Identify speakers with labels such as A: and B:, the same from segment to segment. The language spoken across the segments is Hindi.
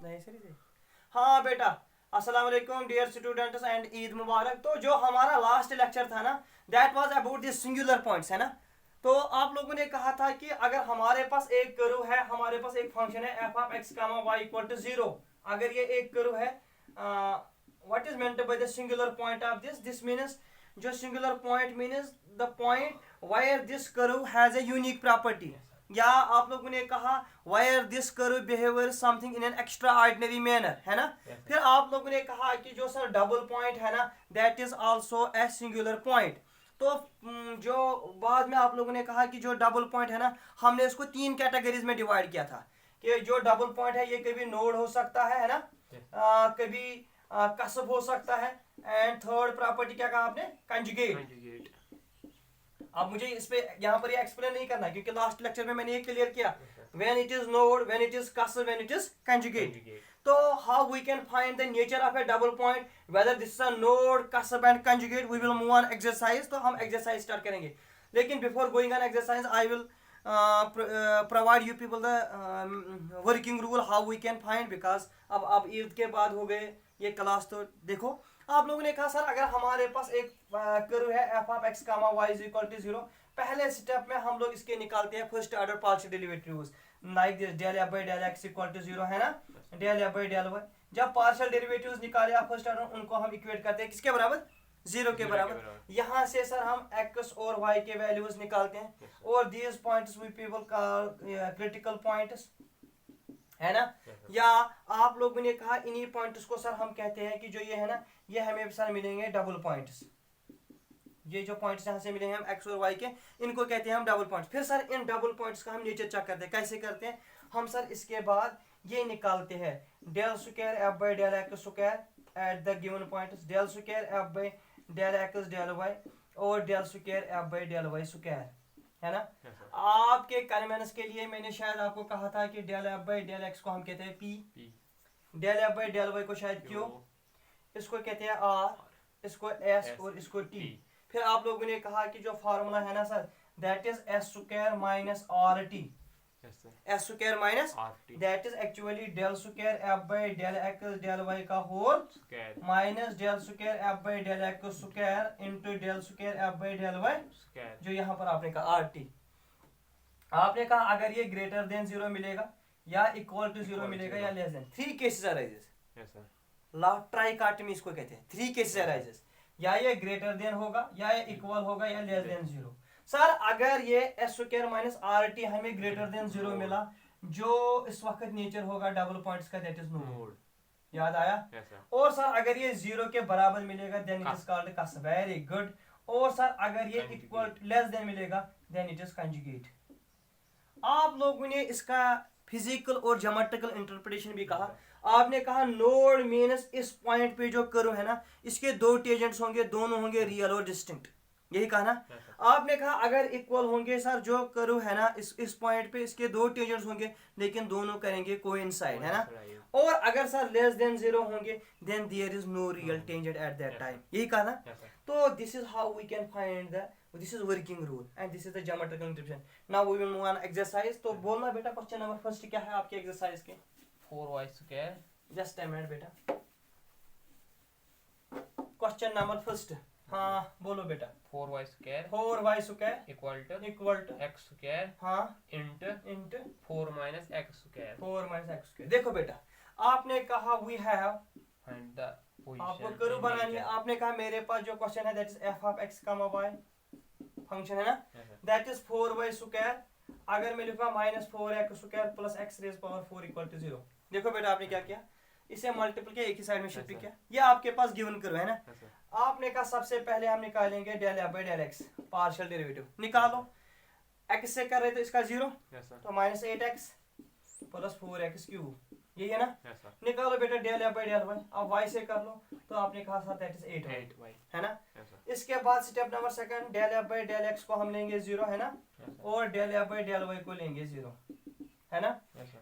A: नहीं सही। हाँ बेटा, अस्सलाम वालेकुम डियर स्टूडेंट्स एंड ईद मुबारक। तो जो हमारा लास्ट लेक्चर था ना, that was about the singular points, है ना। तो आप लोगों ने कहा था कि अगर हमारे पास एक कर्व है, हमारे पास एक फंक्शन है F of x comma Y equal to 0, अगर ये एक कर्व है, what is meant by the singular point of this means, जो singular point means the point where this curve has a unique property, या आप लोगों ने कहा where this curve behaviour something in an extraordinary manner, है ना। फिर आप लोगों ने कहा कि जो सर डबल पॉइंट है ना, that is also a singular point. तो जो बाद में आप लोगों ने कहा कि जो डबल पॉइंट है ना, हमने इसको 3 कैटेगरीज में डिवाइड किया था कि जो डबल पॉइंट है ये कभी नोड हो सकता है ना, कभी कसब हो सकता है, एंड थर्ड प्रॉपर्टी क्या कहा आपने, कंजुगेट। अब मुझे इस पे यहाँ पर ये एक्सप्लेन नहीं करना क्योंकि लास्ट लेक्चर में मैंने ये क्लियर किया, when it is node, when it is cusp, when it is conjugate. तो how we can find the nature of a double point, whether this is a node, cusp and conjugate, we will move on exercise. तो हम एक्सरसाइज स्टार्ट करेंगे, लेकिन before going on exercise I will provide you people the working rule how we can find, because अब ईद के बाद हो गए ये क्लास। तो देखो, आप लोगों ने कहा सर अगर हमारे पास एक कर्व है F of x comma y is equal to 0, पहले स्टेप में हम लोग इसके निकालते हैं first order partial derivatives, like this del f by del x equal to 0, है ना, del f by del y. जब पार्शियल डेरिवेटिव्स निकाले आप फर्स्ट ऑर्डर, उनको हम इक्वेट करते हैं किसके बराबर, 0 के बराबर। यहाँ से सर हम x और y के वैल्यूज निकालते हैं, और these points we people call critical points, है ना। या आप लोगों ने कहा इन्हीं पॉइंट्स को सर हम कहते हैं कि जो ये है ना, ये हमें सर मिलेंगे डबल पॉइंट्स। ये जो पॉइंट्स यहाँ से मिलेंगे हम एक्स और वाई के, इनको कहते हैं हम डबल पॉइंट्स। फिर सर इन डबल पॉइंट्स का हम नीचे चेक करते हैं, कैसे करते हैं हम सर, इसके बाद ये निकालते हैं del square F by del x square at the given points, del square F by del x del Y, और del square F by del Y square, है ना। आपके कन्वेंस के लिए मैंने शायद आपको कहा था कि del f by del x को हम कहते हैं p, del f by del y को शायद क्यू, इसको कहते हैं आर, इसको एस और इसको टी। फिर आप लोगों ने कहा कि जो फार्मूला है ना sir, that is S square minus are T, S square minus that is actually del square F by del x del Y का whole minus del square F by del x square into del square F by del Y, जो यहाँ पर आपने कहा आर टी। आपने कहा अगर ये ग्रेटर देन 0 मिलेगा या इक्वल टू 0 मिलेगा या लेस देन, 3 केसेस अराइजेस, ट्राइकोटमी इसको कहते हैं, 3 केसेस अराइजेस, या ये ग्रेटर देन होगा, या ये इक्वल होगा, या लेस देन 0। सर अगर ये S square minus R T हमें ग्रेटर देन 0 मिला, जो इस वक्त नेचर होगा डबल पॉइंट्स का, दैट इज नोड, याद आया। और सर अगर ये 0 के बराबर मिलेगा देन इट इज कॉल्ड कसब, वेरी गुड। और सर अगर ये इक्वल लेस देन मिलेगा देन इट इज कंजुगेट। आप लोगों ने इसका फिजिकल और ज्योमेट्रिकल इंटरप्रिटेशन भी कहा। आपने कहा नोड मीन्स इस पॉइंट पे जो कर्व है ना, इसके 2 टेंजेंट्स होंगे, दोनों होंगे रियल और डिस्टिंक्ट, यही कहा ना। आपने कहा अगर इक्वल होंगे सर, जो कर्व है ना इस पॉइंट पे इसके 2 टेंजेंट्स होंगे लेकिन दोनों करेंगे कोइंसाइड, है ना। और अगर सर लेस देन 0 होंगे then there is no real tangent at that time, यही कहा ना। तो this is how we can find the, this is working rule and this is the geometrical interpretation. Now we will move on exercise. तो बोलना बेटा क्वेश्चन नंबर फर्स्ट क्या है आपके एक्सरसाइज के,
B: 4y square,
A: just a minute बेटा, क्वेश्चन नंबर फर्स्ट, हाँ बोलो बेटा।
B: 4y square
A: 4y square
B: equal to x square,
A: हाँ,
B: इंटू 4 माइनस x स्क्वायर,
A: 4 माइनस एक्स स्क्वायर। देखो बेटा, आपने कहा वी हैव,
B: फाइंड द
A: आपको कर्व बनानी है। आपने कहा मेरे पास जो क्वेश्चन है that is F of x comma Y function, है ना, दैट इज 4y स्क्वायर। अगर मैं लिखूंगा minus 4x square plus x raise power 4 equal to 0। देखो बेटा आपने क्या किया, इसे मल्टीपल किया, एक ही साइड में शिफ्ट किया, ये आपके पास गिवन कर्व है ना। आपने कहा सबसे पहले हम निकालेंगे del f by del x, partial derivative निकालो। x से कर रहे तो इसका 0, तो minus 8x plus 4x cube, यही है ना। निकालो बेटा del f by del y. अब y से कर लो तो आपने कहा था दैट इज 8y, है ना। इसके बाद step number second, del f by del x को हम लेंगे 0, है ना, और del f by del y को लेंगे 0, है ना।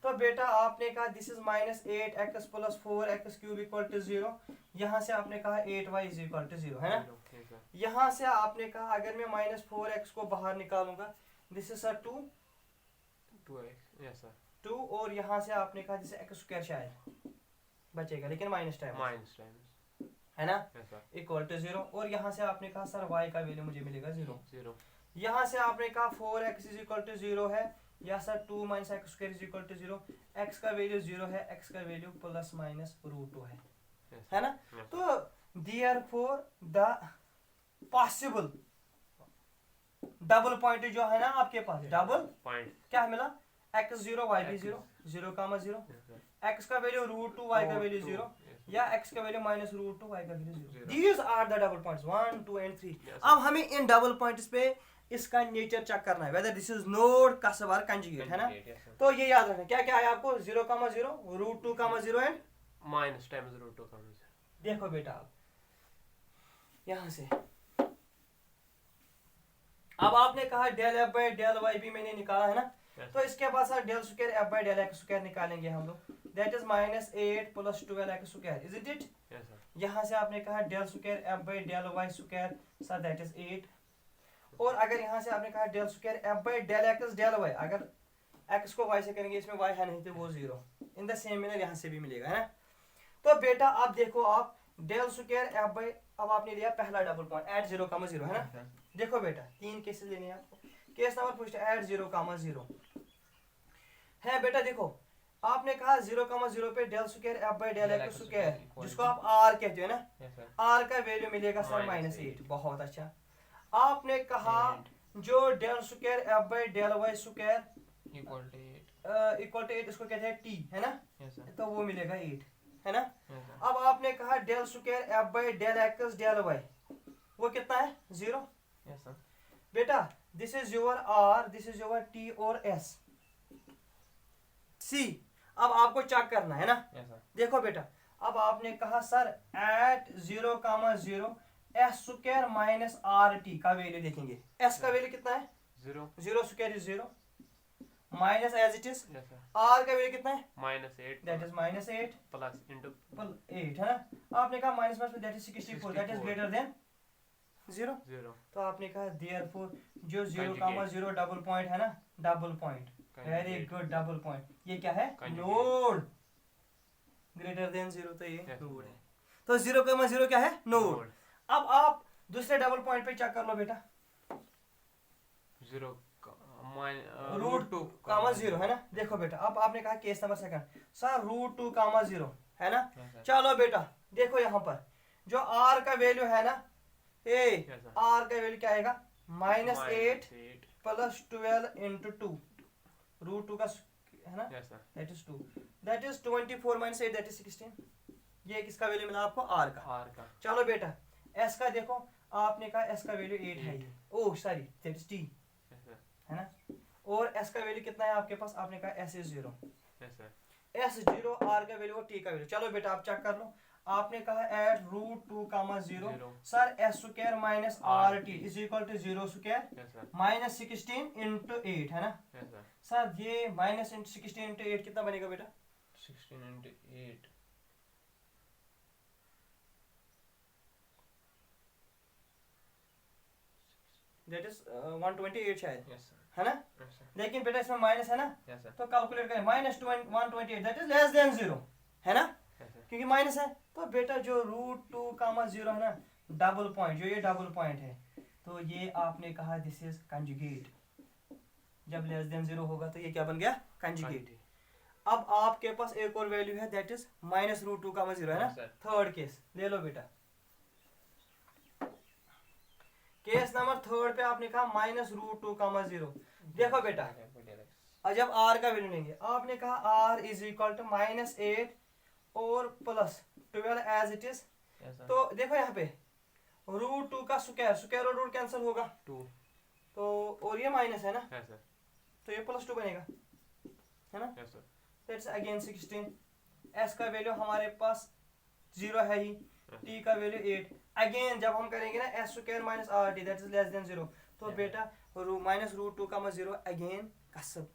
A: तो बेटा आपने कहा this is minus 8x plus 4x cube equal to 0। यहाँ से आपने कहा 8y इज इक्वल टू 0, है ना। यहाँ से आपने कहा अगर मैं माइनस 4x को बाहर निकालूंगा, दिस इज सर 2, और यहाँ से आपने कहा जैसे x स्क्वायर शायद बचेगा, लेकिन माइनस टाइम
B: माइनस टाइम्स
A: है ना,
B: ऐसा
A: इक्वल टू 0। और यहाँ से आपने कहा सर y का वैल्यू मुझे मिलेगा 0।
B: 0
A: यहाँ से आपने कहा 4x इज इक्वल टू 0 है, या sir 2 minus x square is equal to 0, x का वैल्यू 0 है, x का वैल्यू प्लस माइनस रूट 2 है ना। तो therefore the possible double point जो है ना आपके पास, डबल
B: पॉइंट
A: क्या मिला, x 0 y भी 0, 0 कामा 0, x का वैल्यू रूट 2 y का वैल्यू 0, या x का वैल्यू माइनस रूट 2 y का value 0। These are the double points 1 2 and 3। अब हमें इन डबल पॉइंट्स पे इसका नेचर चेक करना है, वेदर दिस इज नोड कसब और कंजुगेट, है ना। तो ये याद रखना, क्या क्या है आपको, 0 comma 0, root 2 comma 0 and
B: minus times root 2 comma 0।
A: देखो बेटा आप यहां से अब आपने कहा del f by del y भी मैंने निकाला है ना, तो इसके बाद sir del square F by del x square निकालेंगे हम लोग, that is minus 8 plus 12 x square, is it. यहाँ से आपने कहा del square F by del Y square, sir that is 8। और अगर यहाँ से आपने कहा del square F by del x del y, अगर एक्स को वाई से करेंगे, इसमें वाई है नहीं तो वो 0, इन द सेम मैनर यहाँ से भी मिलेगा, है ना। तो बेटा अब देखो आप डेल स्क्वायर एफ बाई, अब आपने लिया पहला डबल पॉइंट एट 0 कामा 0, है ना। देखो बेटा 3 केसेस लेने हैं आपको। Case number first eight 0 comma 0 है बेटा, देखो आपने कहा 0 कामा 0 पे del square F by del x square, जिसको आप आर कहते हो ना, आर का वैल्यू मिलेगा सर माइनस 8। बहुत अच्छा। आपने कहा जो del square F by del Y square equal to 8, इसको कहते हैं टी, है ना, तो वो मिलेगा 8, है ना। अब आपने कहा del square F by del x del y, वो कितना है 0। बेटा this is your r, this is your t और एस सी। अब आपको चेक करना है ना। देखो बेटा अब आपने कहा sir at 0 comma 0 s square minus are t का वैल्यू देखेंगे। एस का वैल्यू कितना है 0, 0 square is 0 minus as it is, r का वैल्यू कितना है
B: minus 8,
A: that is minus 8
B: plus into
A: 8, है ना। आपने कहा minus minus that is 64, that is greater than 0। तो आपने कहा देयरफॉर जो 0 कामा 0 डबल पॉइंट है ना, double point, very good, double point, ये क्या है नोड, ग्रेटर देन 0, तो ये नोड है। तो 0 कामा 0 क्या है नोड। अब आप दूसरे डबल पॉइंट पे चेक कर लो बेटा,
B: 0
A: रूट 2 कामा 0, है ना। देखो बेटा अब आपने कहा case number second sir root 2 comma 0, है ना। चलो बेटा देखो यहाँ पर जो आर का वैल्यू है ना, आर का वैल्यू क्या आएगा माइनस 8 प्लस 12 इंटू 2, रूट 2 का है ना, that is 2, that is 24 minus 8 that is 16। ये किसका वैल्यू मिला आपको आर का। चलो बेटा एस का देखो, आपने कहा एस का वैल्यू 8 है, ये oh sorry that is T, है ना। और एस का वैल्यू कितना है आपके पास, आपने कहा एस इज 0, एस 0 आर का वैल्यू और टी का वैल्यू। चलो बेटा आप चेक कर लो, आपने कहा at root 2 comma 0 sir s square minus are t is equal to 0 square minus 16 into 8, है ना। सर ये माइनस 16 इंटू 8 कितना बनेगा बेटा,
B: 16 इंटू 8
A: दैट इज 128 शायद,
B: यस सर,
A: है ना। लेकिन बेटा इसमें माइनस है ना,
B: यस सर,
A: तो कैलकुलेट करें minus 128 that is less than 0, है ना, क्योंकि माइनस है। तो बेटा जो रूट 2 कामा 0 है ना, डबल पॉइंट, जो ये डबल पॉइंट है, तो ये आपने कहा दिस इज कंजुगेट। जब लेस देन 0 होगा तो ये क्या बन गया कंजुगेट। अब आपके पास एक और वैल्यू है that is minus root 2 comma 0, है ना। थर्ड केस ले लो बेटा, केस नंबर थर्ड पे आपने कहा माइनस रूट 2 कामा 0। देखो बेटा जब आर का वैल्यू लेंगे, आपने कहा r is equal to minus 8 और प्लस 12 एज इट इज। तो देखो यहाँ पे रूट 2 का स्क्वायर, स्क्वायर और रूट कैंसिल होगा
B: 2,
A: तो और ये माइनस है ना,
B: यस सर,
A: तो ये प्लस 2 बनेगा, है ना।
B: Yes sir,
A: that's again 16। S का वैल्यू हमारे पास 0 है ही, टी का वैल्यू 8। अगेन जब हम करेंगे ना S square minus are T that is less than 0, तो बेटा माइनस रूट 2 कामा 0 अगेन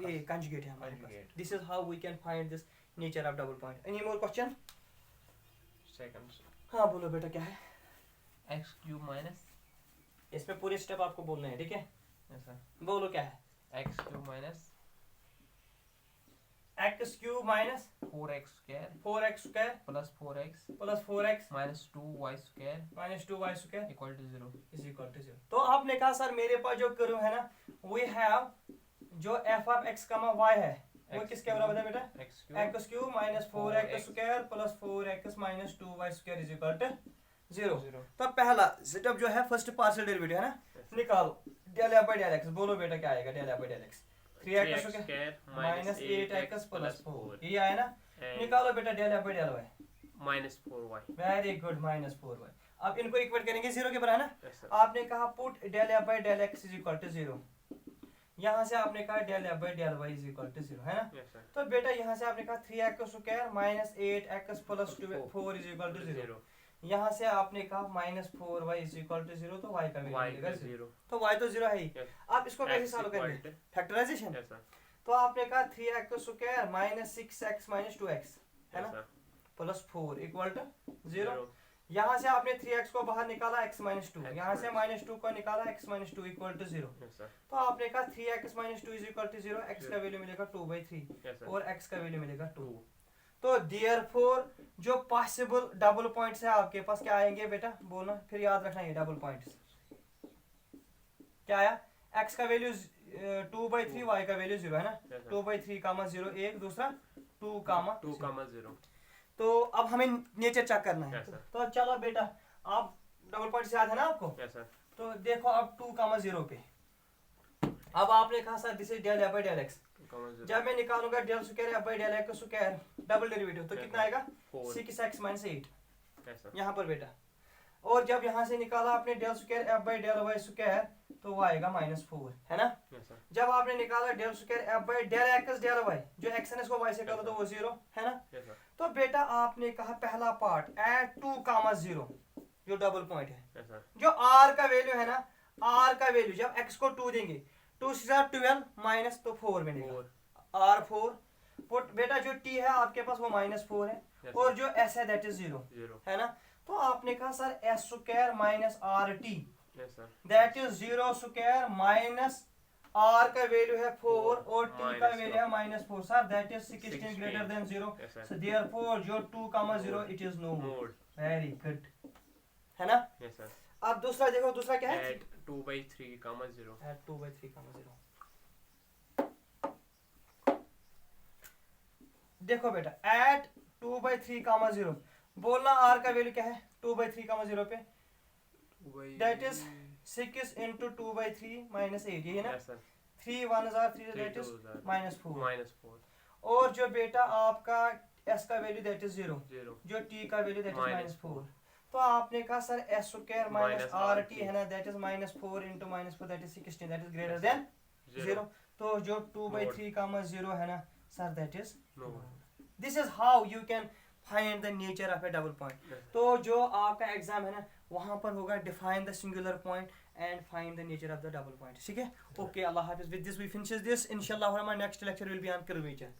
A: ये कंजुगेट है हमारे पास। This is how we can find this nature of double point. Any more question?
B: Second,
A: हाँ बोलो बेटा क्या है।
B: एक्स क्यूब माइनस,
A: इसमें पूरे स्टेप आपको बोलना है, ठीक है।
B: यस सर,
A: बोलो क्या है।
B: X cube minus
A: x cube minus
B: 4x square
A: 4x square
B: plus 4x
A: plus 4x
B: minus 2y square
A: minus 2y square
B: equal to 0.
A: Is equal to 0। तो आपने कहा सर मेरे पास जो कर्व है ना वी हैव जो f ऑफ x y है वो
B: X
A: किसके बराबर है बेटा
B: x cube
A: x cube minus 4x square plus 4x minus 2y square is equal to 0।
B: 0.
A: तो पहला स्टेप जो है फर्स्ट पार्शियल डेरिवेटिव है ना निकालो del f by del x बोलो बेटा क्या आएगा del f by del x 3x
B: square
A: minus 8x plus 4
B: 4
A: ये आया ना
B: and
A: निकालो बेटा del f by del y
B: minus 4y.
A: Very good minus 4y अब इनको इक्वेट करेंगे 0 के बराबर ना
B: Yes, sir.
A: आपने कहा put del f by del x is equal to 0 यहाँ से आपने कहा del f by del y is equal to 0 है ना
B: Yes, sir.
A: तो बेटा यहाँ से आपने कहा 3x square minus 8x plus 4 is equal to 0
B: 0.
A: यहाँ से आपने कहा minus 4y is equal to 0 तो y का वैल्यू
B: Y
A: मिलेगा
B: is
A: 0
B: 0.
A: तो y तो 0 है ही
B: Yes.
A: आप इसको कैसे
B: X
A: सॉल्व
B: equal
A: करेंगे
B: to-
A: फैक्टराइजेशन
B: Yes, sir.
A: तो आपने कहा 3x square minus 6x minus 2x है
B: Yes,
A: ना
B: sir.
A: Plus 4 equal to 0
B: 0.
A: यहाँ से आपने 3x को बाहर निकाला x माइनस 2
B: X
A: यहाँ से
B: minus-
A: माइनस 2 को निकाला x minus 2 equal to 0
B: Yes, sir.
A: तो आपने कहा 3x minus 2 is equal to 0 x का वैल्यू मिलेगा 2/3
B: Yes, sir.
A: और x का वैल्यू मिलेगा 2
B: 2.
A: तो देयरफॉर जो पॉसिबल डबल पॉइंट्स है आपके पास क्या आएंगे बेटा बोलना फिर याद रखना ये डबल पॉइंट्स क्या आया x का वैल्यू 2/3 y का वैल्यू 0 है ना
B: Yes, sir.
A: 2/3 कामा 0 एक दूसरा 2 कामा
B: 2 comma 0.
A: तो अब हमें नेचर चेक करना है
B: Yes, sir.
A: तो चलो बेटा आप डबल पॉइंट याद है ना आपको
B: Yes, sir.
A: तो देखो अब 2 कामा 0 पे अब आपने कहा sir this is del f by del x
B: 2 comma 0.
A: जब मैं निकालूंगा del square f by del x square double derivative तो
B: Yes,
A: कितना
B: sir.
A: आएगा
B: 4.
A: 6x minus 8
B: Yes, sir.
A: यहाँ पर बेटा और जब यहाँ से निकाला आपने del square f by del y square तो वो आएगा -4 है ना
B: Yes, sir.
A: जब आपने निकाला del square f by del x del y जो x है इसको y से करो तो वो 0 है ना
B: Yes, sir.
A: तो बेटा आपने कहा पहला पार्ट एट 2 कामा 0 जो डबल पॉइंट है
B: Yes, sir.
A: जो r का वैल्यू है ना r का वैल्यू जब x को 2 देंगे 2 से 12 माइनस तो 4 मिलेगा
B: 4.
A: r4 पुट बेटा जो t है आपके पास वो -4 है
B: Yes,
A: और
B: sir.
A: जो s है दैट इज 0
B: 0.
A: है ना तो आपने कहा sir s square minus rt
B: Yes, sir.
A: That is 0 square minus r का वैल्यू है 4 और t का
B: Minus
A: वैल्यू है -4 sir that is 16 greater than 0
B: Yes, sir.
A: so therefore जो 2 comma 0 it is no
B: Mode.
A: वेरी गुड है ना
B: Yes, sir.
A: अब दूसरा देखो दूसरा क्या है
B: At 2/3 comma 0.
A: एट 2/3 कामा 0 देखो बेटा एट 2/3 कामा 0 बोलना r का वैल्यू क्या है 2/3 कामा 0 पे दैट इज 6 into 2/3 minus 8 ये है ना
B: Yes, sir.
A: 3 1 are 3
B: Three
A: that is
B: twos are
A: -4
B: -4.
A: और जो बेटा आपका s का वैल्यू दैट इज 0
B: 0.
A: जो t का वैल्यू दैट इज
B: -4.
A: -4 तो आपने कहा sir s square minus
B: Minus
A: rt
B: RT
A: है ना that is -4 into -4 that is 16 that is greater than 0 तो जो 2/3 कामा 0 है ना sir that is
B: No.
A: This is how you can find the nature of a double point
B: Yes, sir.
A: तो जो आपका एग्जाम है ना वहां पर होगा define the singular point and find the nature of the double point ठीक है ओके अल्लाह हाफिज with this we finish this इंशाल्लाह हमारा next lecture will be on curvature